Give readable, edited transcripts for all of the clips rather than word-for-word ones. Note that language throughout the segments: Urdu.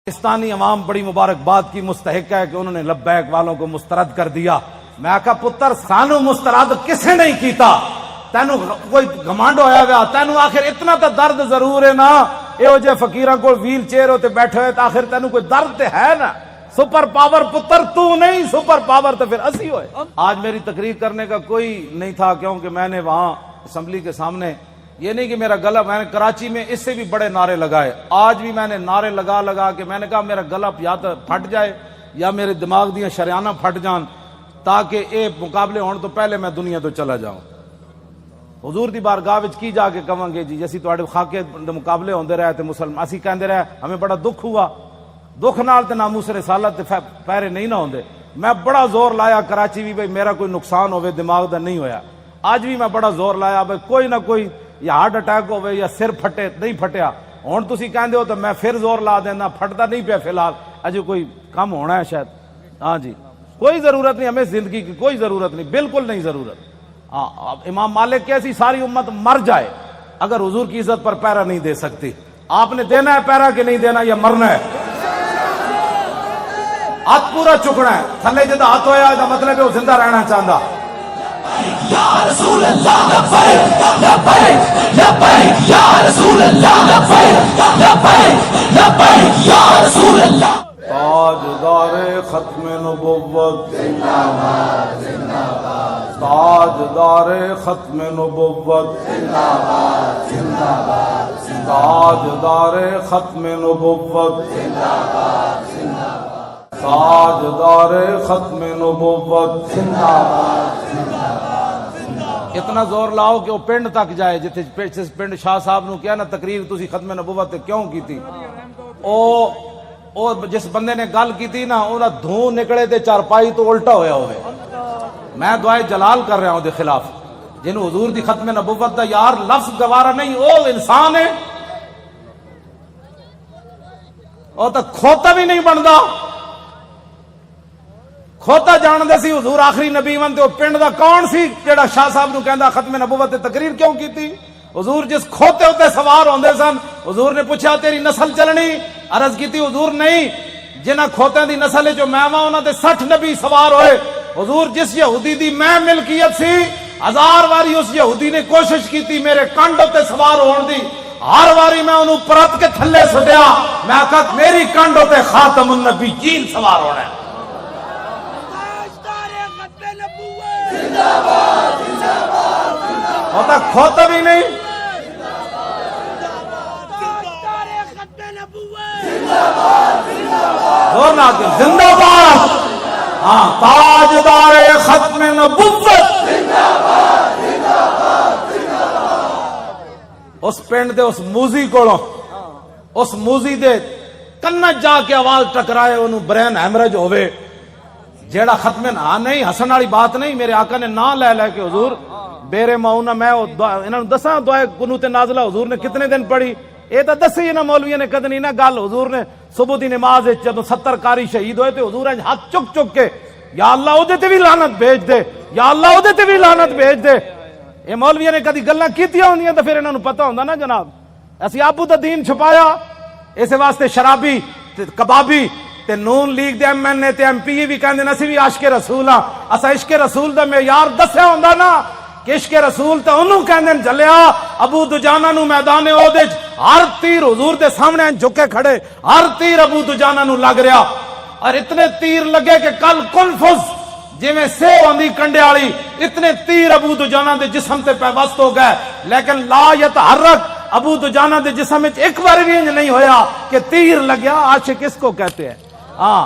پاکستانی عوام بڑی مبارکباد کی مستحق ہے کہ انہوں نے لبیک والوں کو مسترد کر دیا۔ میں کہا پتر سانو مسترد کسے نہیں کیتا، تینو کوئی گھمانڈ ہویا گیا، تینو آخر اتنا تا درد ضرور ہے نا، ایو جے فقیراں کو ویل چیئر ہوتے بیٹھے ہوئے، آخر تینو کوئی درد ہے نا۔ سپر پاور پتر تو نہیں، سپر پاور تو پھر اسی ہوئے۔ آج میری تقریر کرنے کا کوئی نہیں تھا، کیونکہ میں نے وہاں اسمبلی کے سامنے یہ نہیں کہ میرا گلا، میں نے کراچی میں اس سے بھی بڑے نعرے لگائے، آج بھی میں نے نعرے لگا کے میں نے کہا میرا گلا یا تو پھٹ جائے یا میرے دماغ دیاں شریانہ پھٹ جان، تاکہ اے مقابلے ہون تو پہلے میں دنیا تو چلا جاؤں۔ حضور دی بارگاہ وچ کی جا کے کہاں گے جی جیسی تواڈے خاکے دے مقابلے ہوندے رہے تے مسلمان اسی کہندے رہے ہمیں بڑا دکھ ہوا، دکھ نال تے ناموس رسالت تے پیرے نہیں نہ ہوندے۔ میں بڑا زور لایا کراچی بھی بھئی میرا کوئی نقصان ہوئے دماغ دا نہیں ہویا، آج بھی میں بڑا زور لایا بھئی کوئی نہ کوئی یا ہارٹ اٹیک ہوئے یا سر پھٹے، نہیں پھٹیا، ہون تسی کہندے ہو تو میں پھر زور لا دینا، پھٹتا نہیں پیا فی الحال، اجے کوئی کم ہونا ہے شاید۔ ہاں جی کوئی ضرورت نہیں ہمیں زندگی کی، کوئی ضرورت نہیں، بالکل نہیں ضرورت۔ امام مالک کیسی ساری امت مر جائے اگر حضور کی عزت پر پیرا نہیں دے سکتی۔ آپ نے دینا ہے پیرا کہ نہیں دینا، یا مرنا ہے؟ ہاتھ پورا چکنا ہے، تھلے جدا ہاتھ ہویا دا مطلب ہے وہ زندہ رہنا چاہتا۔ یا رسول اللہ لبیک لبیک لبیک یا رسول اللہ لبیک لبیک لبیک یا رسول اللہ۔ تاجدار ختم نبوت زندہ باد زندہ باد، تاجدار ختم نبوت زندہ باد زندہ باد، تاجدار ختم نبوت زندہ باد زندہ باد، تاجدار ختم نبوت۔ زندہ باد زندہ باد۔ اتنا زور لاؤ کہ وہ پنڈ تک جائے، جتھے پنڈ شاہ صاحب نو کیا نا تقریر تسی ختم نبوت کیوں کی تھی، او جس بندے نے گل کی تھی نا وہ دھوں نکلے تے چارپائی تو الٹا ہویا ہوئے۔ میں دعائے جلال کر رہا ہوں دے خلاف، جنہوں حضور دی ختم نبوت دا یار لفظ گوارا نہیں، او انسان ہے، او تو کھوتا بھی نہیں بندا، کھوتا جان دے سی حضور آخری نبی ون تے او پنڈ دا کون سی جڑا شاہ صاحب نو کہندا ختم نبوت تے تقریر کیوں کیتی؟ حضور جس کھوتے ہوتے سوار ہوندے سن، حضور نے پوچھا تیری نسل چلنی؟ عرض کیتی حضور نہیں، جنہ کھوتیں دی نسل جو میں وہاں انہاں تے 60 نبی سوار ہوئے۔ حضور جس یہودی دی میں ملکیت سی، 1000 واری اس یہودی نے کوشش کیتی میرے کنڈ تے سوار ہون دی، ہر واری میں انہوں پرت کے تھلے سٹیا، میں کہا میری کنڈ تے خاتم النبیین سوار ہونا ہے۔ ہوتا کھوتا بھی نہیں، زور نہ آتے زندہ باد، ہاں تاجدار ختم نبوت۔ اس پنڈ دے اس موزی کولوں، اس موزی دے کنج جا کے آواز ٹکرائے انہوں برین ہیمرج ہوئے، جیڑا ختم نہ نہیں ہسن والی بات نہیں، میرے آقا نے نہ لے لے کے حضور بیرے ماؤنا میں انہوں نے دساں دعائے قنوت نازلہ حضور نے کتنے دن پڑھی، اے تا دسی نا مولویوں نے کدی نہیں نا گل، حضور نے صبح دی نماز جدوں 70 قاری شہید ہوئے تے حضور نے ہاتھ چک چک کے یا اللہ او دے تے بھی لعنت بھیج دے، یا اللہ او دے تے بھی لعنت بھیج دے۔ اے مولویوں نے کدی گلاں کیتیاں ہوندیاں تے پھر انہاں نوں پتہ ہوندا نا جناب، اسی ابو دا دین چھپایا، اس واسطے شرابی تے کبابی تے نون لیگ دے ایم این اے تے ایم پی بھی کہندے اسی بھی عاشق رسول ہاں، اسا عشق رسول دا معیار دسیا ہوندا نا کہ عشق رسول تے انہوں کہندے جلیا ابو دجانہ نو میدان احد وچ ہر تیر حضور دے سامنے جھکے کھڑے، ہر تیر ابو دجانہ نو لگ رہا، اور اتنے تیر لگے کہ کل کنفذ جویں سیو ہوندی کنڈے والی، اتنے تیر ابو دجانہ دے جسم تے پیوست ہو گئے، لیکن لا یتحرک ابو دجانہ دے جسم وچ ایک بار بھی نہیں ہویا کہ تیر لگیا۔ عاشق کس کو کہتے ہیں؟ ہاں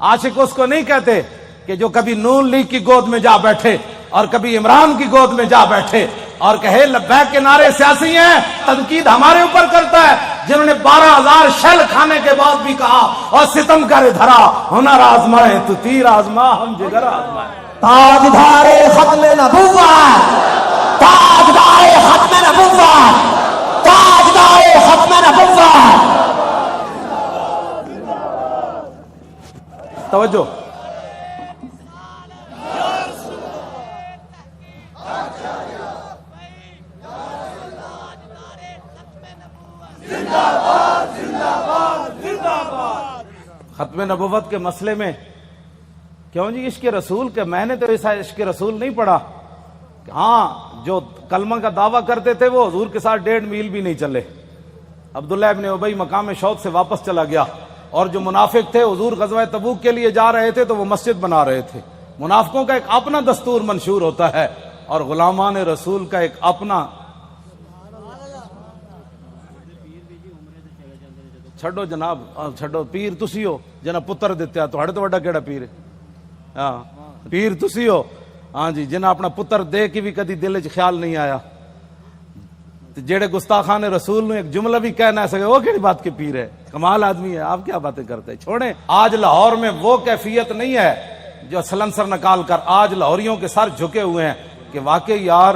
عاشق اس کو نہیں کہتے کہ جو کبھی نون لیگ کی گود میں جا بیٹھے اور کبھی عمران کی گود میں جا بیٹھے اور کہے لبیک کے نعرے سیاسی ہیں، تنقید ہمارے اوپر کرتا ہے، جنہوں نے 12,000 شیل کھانے کے بعد بھی کہا اور ستم کرے دھرا ہنر آزمائے تو تیر آزما ہم جگر آزمائے۔ تاجدار ختم نبوت، تاجدار ختم نبوت، تاجدار ختم نبوت۔ توجہ، زندہ باد زندہ باد زندہ باد۔ ختم نبوت کے مسئلے میں کیوں جی عشق رسول کے میں نے تو ایسا عشق رسول نہیں پڑھا. ہاں جو کلمہ کا دعویٰ کرتے تھے وہ حضور کے ساتھ 1.5 میل بھی نہیں چلے. عبداللہ ابن ابی مقام شوق سے واپس چلا گیا. اور جو منافق تھے حضور غزوہ تبوک کے لیے جا رہے تھے تو وہ مسجد بنا رہے تھے. منافقوں کا ایک اپنا دستور منشور ہوتا ہے اور غلامان رسول کا ایک اپنا. چھڈو جناب چھڈو, پیر تسی ہو جنہ پتر دیتے تھوڑے تو وڈا کیڑا پیر ہے. ہاں پیر تسی ہو ہاں جی, جنہ اپنا پتر دے کے بھی کدی دل چ خیال نہیں آیا. جیڑے گستاخان رسول نے ایک جملہ بھی کہنا ہے وہ کیڑی بات کے پیر ہے, کمال آدمی ہے, آپ کیا باتیں کرتے ہیں. چھوڑیں, آج لاہور میں وہ کیفیت نہیں ہے جو سلنسر نکال کر آج لاہوریوں کے سر جھکے ہوئے ہیں کہ واقعی یار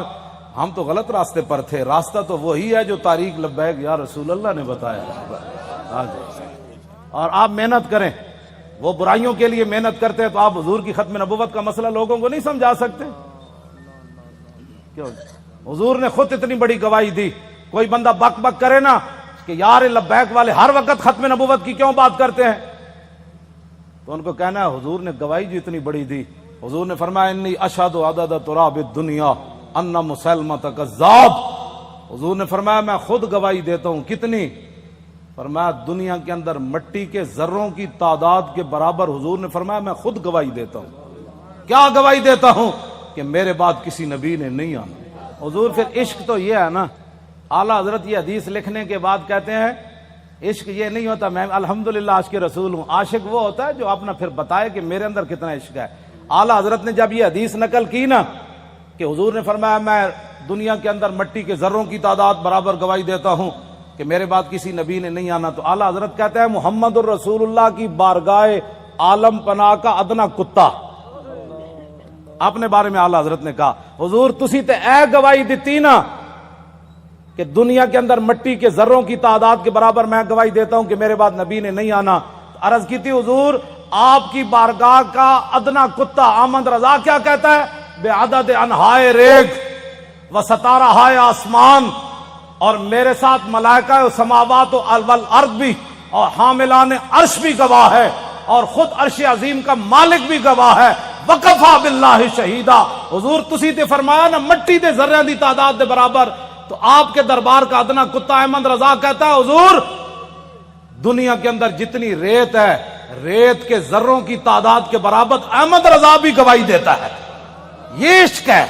ہم تو غلط راستے پر تھے, راستہ تو وہی ہے جو طریق لبیک یا رسول اللہ نے بتایا. ہاں جی, اور آپ محنت کریں. وہ برائیوں کے لیے محنت کرتے ہیں تو آپ حضور کی ختم نبوت کا مسئلہ لوگوں کو نہیں سمجھا سکتے کیوں؟ حضور نے خود اتنی بڑی گواہی دی. کوئی بندہ بک بک کرے نا کہ یار لبیک والے ہر وقت ختم نبوت کی کیوں بات کرتے ہیں, تو ان کو کہنا ہے حضور نے گواہی جو اتنی بڑی دی. حضور نے فرمایا انی اشہد عدد تراب الدنیا ان مسلمۃ کذاب. حضور نے فرمایا میں خود گواہی دیتا ہوں. کتنی؟ فرمایا دنیا کے اندر مٹی کے ذروں کی تعداد کے برابر. حضور نے فرمایا میں خود گواہی دیتا ہوں. کیا گواہی دیتا ہوں؟ کہ میرے بعد کسی نبی نے نہیں آنا. حضور پھر عشق تو یہ ہے نا, اعلیٰ حضرت یہ حدیث لکھنے کے بعد کہتے ہیں عشق یہ نہیں ہوتا میں الحمدللہ عاشق رسول ہوں. عاشق وہ ہوتا ہے جو اپنا پھر بتائے کہ میرے اندر کتنا عشق ہے. اعلیٰ حضرت نے جب یہ حدیث نقل کی نا کہ حضور نے فرمایا میں دنیا کے اندر مٹی کے ذروں کی تعداد برابر گواہی دیتا ہوں کہ میرے بعد کسی نبی نے نہیں آنا, تو اعلیٰ حضرت کہتے ہیں محمد الرسول اللہ کی بارگاہ عالم پناہ کا ادنا کتا. اپنے بارے میں اعلیٰ حضرت نے کہا حضور تسی تے اے گواہی دیتی نا کہ دنیا کے اندر مٹی کے ذروں کی تعداد کے برابر میں گواہی دیتا ہوں کہ میرے بعد نبی نے نہیں آنا. عرض کی تھی حضور آپ کی بارگاہ کا ادنا کتا احمد رضا کیا کہتا ہے؟ بے عدد انہائے ریگ و ستارہائے آسمان, اور میرے ساتھ ملائکہ و سماوات والارض بھی اور حاملان عرش بھی گواہ ہے اور خود عرش عظیم کا مالک بھی گواہ ہے. وکفا باللہ شہیدا. حضور تسی تے فرمایا نا مٹی دے ذرے دی تعداد دے برابر, تو آپ کے دربار کا ادنا کتا احمد رضا کہتا ہے حضور دنیا کے اندر جتنی ریت ہے ریت کے ذروں کی تعداد کے برابر احمد رضا بھی گواہی دیتا ہے. یہ عشق ہے.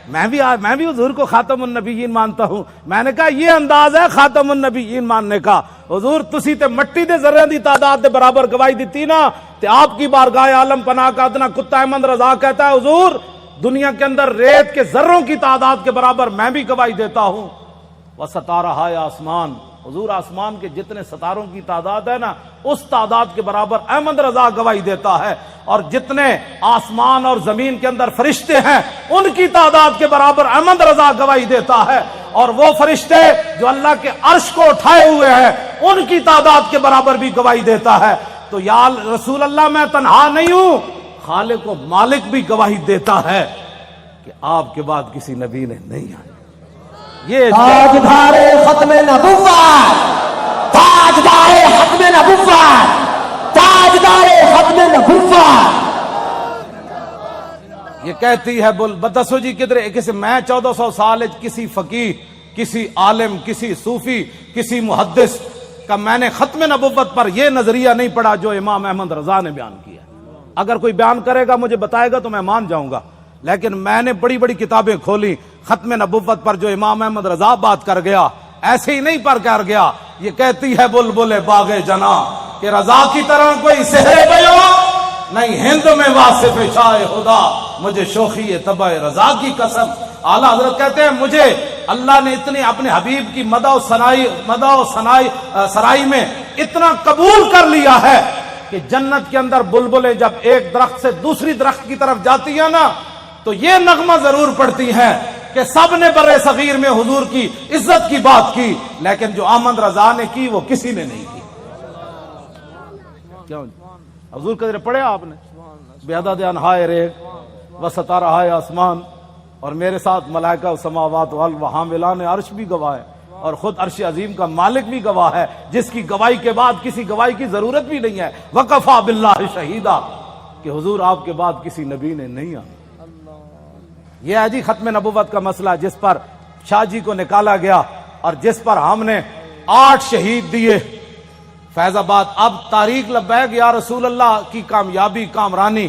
میں بھی حضور کو خاتم النبیین مانتا ہوں. میں نے کہا یہ انداز ہے خاتم النبیین ماننے کا. حضور تسی تے مٹی دے ذرے دی تعداد دے برابر گواہی دیتی نا, تے آپ کی بارگاہ عالم پناہ کا ادنا کتا احمد رضا کہتا ہے حضور دنیا کے اندر ریت کے ذروں کی تعداد کے برابر میں بھی گواہی دیتا ہوں. وستارہائے آسمان, حضور آسمان کے جتنے ستاروں کی تعداد ہے نا اس تعداد کے برابر احمد رضا گواہی دیتا ہے. اور جتنے آسمان اور زمین کے اندر فرشتے ہیں ان کی تعداد کے برابر احمد رضا گواہی دیتا ہے. اور وہ فرشتے جو اللہ کے عرش کو اٹھائے ہوئے ہیں ان کی تعداد کے برابر بھی گواہی دیتا ہے. تو یا رسول اللہ میں تنہا نہیں ہوں, خالق و مالک بھی گواہی دیتا ہے کہ آپ کے بعد کسی نبی نے نہیں آنا. یہ تاجدار ختم نبوت, تاجدار ختم نبوت, تاجدار ختم نبوت. یہ کہتی ہے بول بتسو جی کدھر کسی میں 1400 سال کسی فقیہ کسی عالم کسی صوفی کسی محدث کا میں نے ختم نبوت پر یہ نظریہ نہیں پڑھا جو امام احمد رضا نے بیان کیا. اگر کوئی بیان کرے گا مجھے بتائے گا تو میں مان جاؤں گا, لیکن میں نے بڑی بڑی کتابیں کھولی ختم نبوت پر جو امام احمد رضا بات کر گیا ایسے ہی نہیں پر کر گیا. یہ کہتی ہے بلبل باغ جنا کہ رضا کی طرح کوئی سحر بیان نہیں ہند میں واصف شاہ خدا, مجھے شوخی طبع رضا کی قسم. اعلیٰ حضرت کہتے ہیں مجھے اللہ نے اتنی اپنے حبیب کی مدح و سرائی میں اتنا قبول کر لیا ہے کہ جنت کے اندر بلبلیں جب ایک درخت سے دوسری درخت کی طرف جاتی ہیں نا تو یہ نغمہ ضرور پڑتی ہیں کہ سب نے برے صغیر میں حضور کی عزت کی بات کی, لیکن جو احمد رضا نے کی وہ کسی نے نہیں کی. کیوں حضور قدر پڑھے آپ نے بے عدد انہائے ریگ و ستارہائے آسمان, اور میرے ساتھ ملائکہ و سماوات و حاملان عرش بھی گواہ ہے, اور خود عرش عظیم کا مالک بھی گواہ ہے، جس کی گواہی کے بعد کسی گواہی کی ضرورت بھی نہیں ہے، وکفا باللہ شہیدا، کہ حضور آپ کے بعد کسی نبی نے نہیں آنا۔ یہ ہے جی ختم نبوت کا مسئلہ، جس پر شاہ جی کو نکالا گیا اور جس پر ہم نے 8 شہید دیے فیض آباد۔ اب تاریخ لبیک یا رسول اللہ کی کامیابی کامرانی،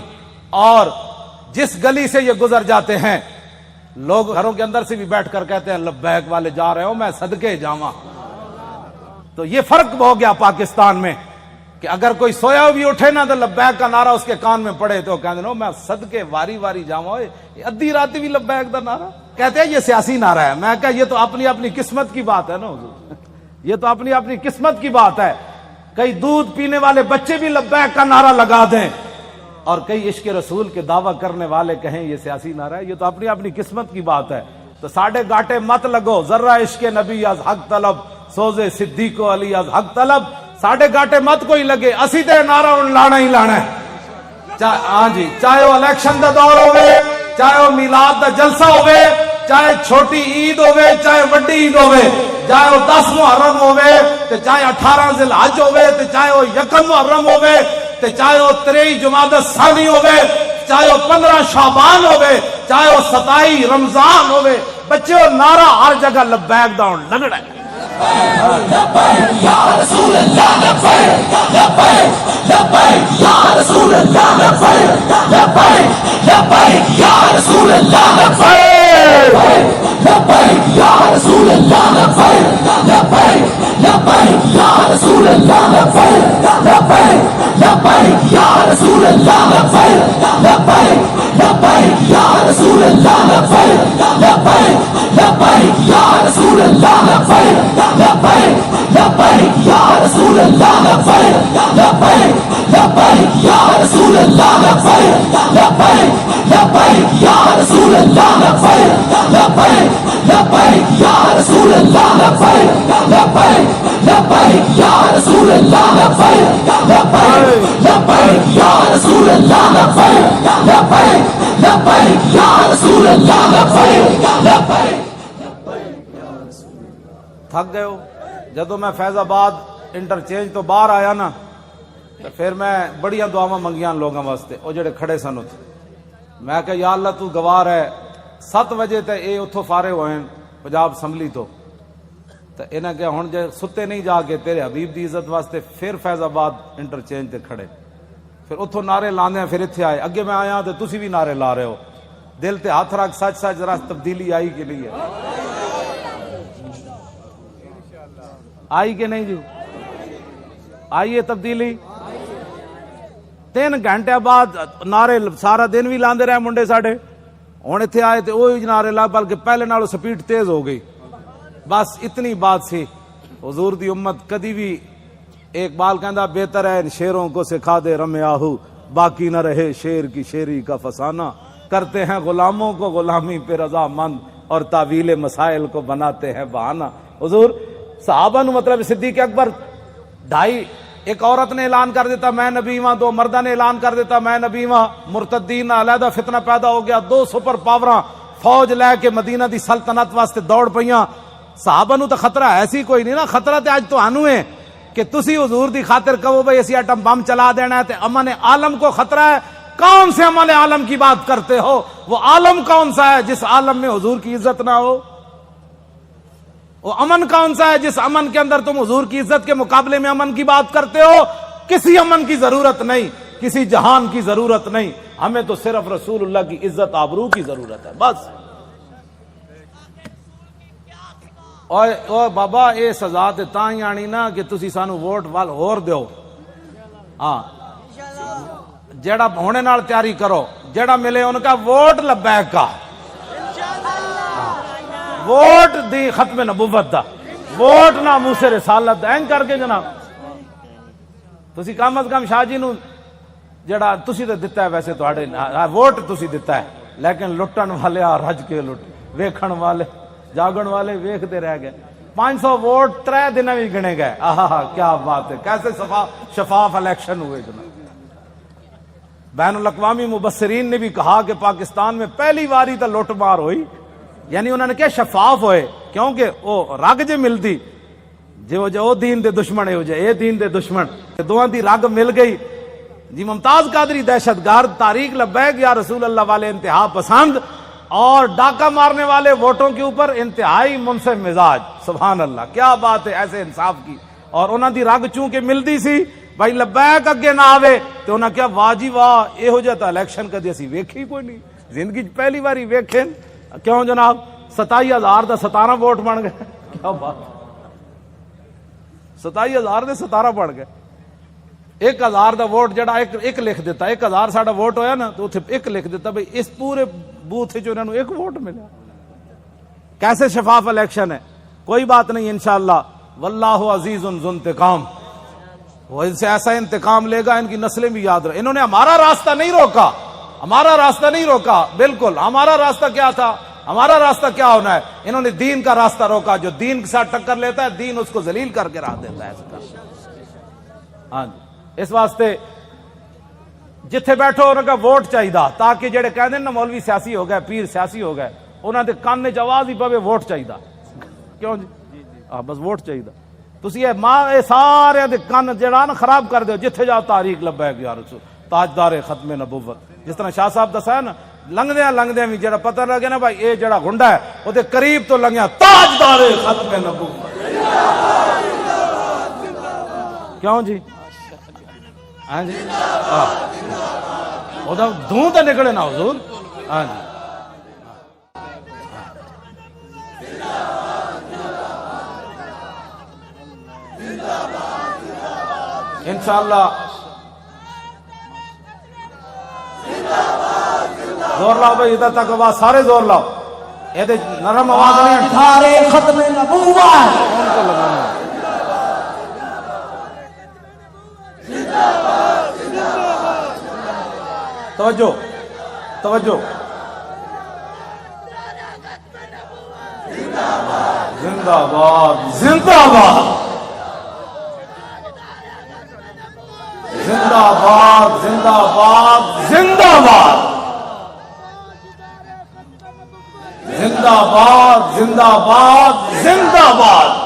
اور جس گلی سے یہ گزر جاتے ہیں لوگ گھروں کے اندر سے بھی بیٹھ کر کہتے ہیں لبیک والے جا رہے ہو، میں صدقے جاواں۔ تو یہ فرق ہو گیا پاکستان میں کہ اگر کوئی سویا بھی اٹھے نا تو لبیک کا نعرہ اس کے کان میں پڑے تو کہتے ہیں میں صدقے واری واری جاواں، ادھی رات بھی لبیک دا نعرہ کہتے ہیں یہ سیاسی نعرہ ہے۔ میں کہا یہ تو اپنی اپنی قسمت کی بات ہے نا حضور، یہ تو اپنی اپنی قسمت کی بات ہے۔ کئی دودھ پینے والے بچے بھی لبیک کا نعرہ لگا دیں اور کئی عشق رسول کے دعویٰ کرنے والے کہیں یہ سیاسی نعرہ ہے، یہ تو اپنی اپنی قسمت کی بات ہے۔ تو ساڑھے گاٹے مت لگو، ذرہ عشق نبی از حق طلب، سوزے صدیق و علی از حق طلب، ساڑھے گاٹے مت کوئی لگے، اسی تے نعرہ ان لانا ہی لانا ہے۔ ہاں جی، چاہے وہ الیکشن دا دور ہوئے، چاہے وہ میلاد دا جلسہ ہوئے، چاہے چھوٹی عید ہوئے چاہے وڈی عید ہوئے، چاہے وہ 10 محرم ہوئے تے چاہے 18 ذی الحج ہوئے تے چاہے وہ 1 محرم ہوئے تے چاہے وہ 23 جمادی الثانی ہوئے، چاہے وہ 15 شعبان ہوئے، چاہے وہ 27 رمضان ہوئے، بچے وہ نعرہ ہر جگہ لبیک دا لگڑا ہے۔ لبیک یا رسول اللہ، لبیک لبیک لبیک یا رسول اللہ، لبیک لبیک لبیک یا رسول اللہ، لبیک لبیک یا رسول اللہ، لبیک لبیک لبیک یا رسول اللہ، لبیک لبیک لبیک یا رسول اللہ، لبیک لبیک لبیک یا رسول اللہ، لبیک لبیک لبیک یا رسول اللہ، لبیک لبیک لبیک یا رسول اللہ، لبیک لبیک لبیک یا رسول اللہ، لبیک لبیک لبیک یا رسول اللہ، لبیک لبیک لبیک یا رسول اللہ، لبیک لبیک لبیک یا رسول اللہ، لبیک لبیک لبیک یا رسول اللہ، لبیک لبیک لبیک یا رسول اللہ، لبیک لبیک۔ تھک گئے ہو؟ جدو میں فیض آباد انٹرچینج تو باہر آیا نا تو پھر میں بڑیاں دعاواں منگیاں لوگوں واسطے، وہ جڑے کھڑے سن اتنے، میں کہ یا اللہ تو گوار ہے 7 بجے تے اے اتھوں فارغ ہوئے پنجاب اسمبلی تو انہیں کہ ہن جے ستے نہیں جا کے تیرے حبیب دی عزت واسطے پھر فیض آباد انٹرچینج تے کھڑے، پھر اتھوں نعرے لاندے ہیں، پھر اتھے آئے، اگے میں آیا تو تسی بھی نعرے لا رہے ہو، دل تے ہاتھ رکھ، سچ سچ ذرا تبدیلی آئی کہ نہیں ہے؟ آئی کہ نہیں جی؟ آئیے تبدیلی؟ 3 گھنٹے بعد نعرے سارا دن بھی لاندے رہے منڈے ساڑھے، ہن ایتھے آئے تے وہی نعرے لا، بلکہ پہلے نالوں سپیڈ تیز ہو گئی۔ بس اتنی بات سی۔ حضور دی امت کدی بھی، ایک بال کہندا بہتر ہے ان شیروں کو سکھا دے رمیاہو، باقی نہ رہے شیر کی شیری کا فسانہ، کرتے ہیں غلاموں کو غلامی پہ رضا مند اور تعویل مسائل کو بناتے ہیں بہانہ۔ حضور صحابہ نو مطلب صدیق اکبر 2.5، ایک عورت نے اعلان کر دیتا میں نبی ہاں، 2 مردہ نے اعلان کر دیتا میں نبی ہاں، مرتدین علیحدہ فتنہ پیدا ہو گیا، 2 سپر پاوراں فوج لے کے مدینہ دی سلطنت واسطے دوڑ پئیاں۔ صحابہ نو تو خطرہ ایسی کوئی نہیں نا، خطرہ تے اج تانوں ہے کہ تسی حضور دی خاطر کہو بھئی اسی ایٹم بم چلا دینا ہے، تے امن عالم کو خطرہ ہے۔ کون سے امن عالم کی بات کرتے ہو؟ وہ عالم کون سا ہے جس عالم میں حضور کی عزت نہ ہو؟ وہ امن کون سا ہے جس امن کے اندر تم حضور کی عزت کے مقابلے میں امن کی بات کرتے ہو؟ کسی امن کی ضرورت نہیں، کسی جہان کی ضرورت نہیں، ہمیں تو صرف رسول اللہ کی عزت آبرو کی ضرورت ہے بس۔ اوے بابا اے سزا تے تاں ہی آنی نا کہ تسی سانو ووٹ وال ہور دیو، ہاں جیڑا ہونے نال تیاری کرو، جیڑا ملے ان کا ووٹ لبیک کا، ووٹ دی ختم نبوت دا، ووٹ نہ موس رسالت دا، این کر کے جناب تسی کم از کم شاہ جی نو جڑا تسی تے دتا ہے، ویسے تواڈے ووٹ تسی دتا ہے، لیکن لٹن والے رج کے لٹ، ویکھن والے جاگن والے ویکھتے رہ گئے۔ 500 ووٹ 3 دن بھی گنے گئے، آہا کیا بات ہے، کیسے شفاف الیکشن ہوئے جناب۔ بین الاقوامی مبصرین نے بھی کہا کہ پاکستان میں پہلی باری تو لوٹ مار ہوئی، یعنی انہوں نے کیا شفاف ہوئے، کیونکہ وہ رگ جے ملتی جو دین دے دشمن ہے اے دین دے دشمن دوہاں دی رگ مل گئی جی۔ ممتاز قادری دہشت گرد، طارق لبیک یا رسول اللہ والے انتہا پسند، اور ڈاکہ مارنے والے ووٹوں کے اوپر انتہائی منصف مزاج۔ سبحان اللہ، کیا بات ہے ایسے انصاف کی۔ اور انہاں دی رگ چونکہ ملتی سی، بھائی لبیک اگے نہ آوے تو انہاں کیا واہ جی واہ، یہو جہا تا الیکشن کدی اسی ویکھی کوئی نہیں، زندگی پہلی باری ویکھن۔ کیوں جناب 27,000 دا 17 ووٹ بن گئے، کیا بات، 27,000 دے 17 بن گئے۔ 1,000 دا ووٹ جڑا ایک لکھ دیتا، 1,000 ساڈا ووٹ ہویا نا تو اتنے ایک لکھ دیتا، بھئی اس پورے بوتھ جو انہوں نے ایک ووٹ ملا۔ کیسے شفاف الیکشن ہے۔ کوئی بات نہیں انشاءاللہ، واللہ عزیز ذو انتقام، وہ ان سے ایسا انتقام لے گا ان کی نسلیں بھی یاد رہے۔ انہوں نے ہمارا راستہ نہیں روکا، ہمارا راستہ نہیں روکا، بالکل ہمارا راستہ کیا تھا، ہمارا راستہ کیا ہونا ہے، انہوں نے دین کا راستہ روکا۔ جو دین کے ساتھ ٹکر لیتا ہے دین اس کو ذلیل کر کے رکھ دیتا ہے۔ ہاں جی، اس واسطے جتھے بیٹھو انہوں کا ووٹ چاہیے، تاکہ جڑے کہتے ہیں نا مولوی سیاسی ہو گئے، پیر سیاسی ہو گئے، انہوں نے کان چ آواز ہی پوے ووٹ چاہیے۔ کیوں جی؟ بس ووٹ چاہیے۔ تسی یہ سارے دے کان جڑا نا خراب کر دیو، جتھے جاؤ طارق لبیک یا رسول، تاجدار ختم نبوت۔ جس طرح شاہ صاحب دسا ہے نا، لنگدیاں بھی جڑا پتہ لگے نا بھائی اے جڑا گنڈا ہے وہ دے قریب تو لنگیا تاجدار ختم نبوت۔ کیوں جی؟ ہاں جی، وہ دھوں تو نکلے نا حضور۔ ہاں جی، انشاءاللہ زور لاؤ بھائی، ادھر تک آواز سارے زور لاؤ، یہ نرم آواز نہیں تاجدار ختم نبوت، کون کو لگانا ہے۔ توجہ توجہ، زندہ باد زندہ باد زندہ باد زندہ باد زندہ باد زندہ باد زندہ باد زندہ باد۔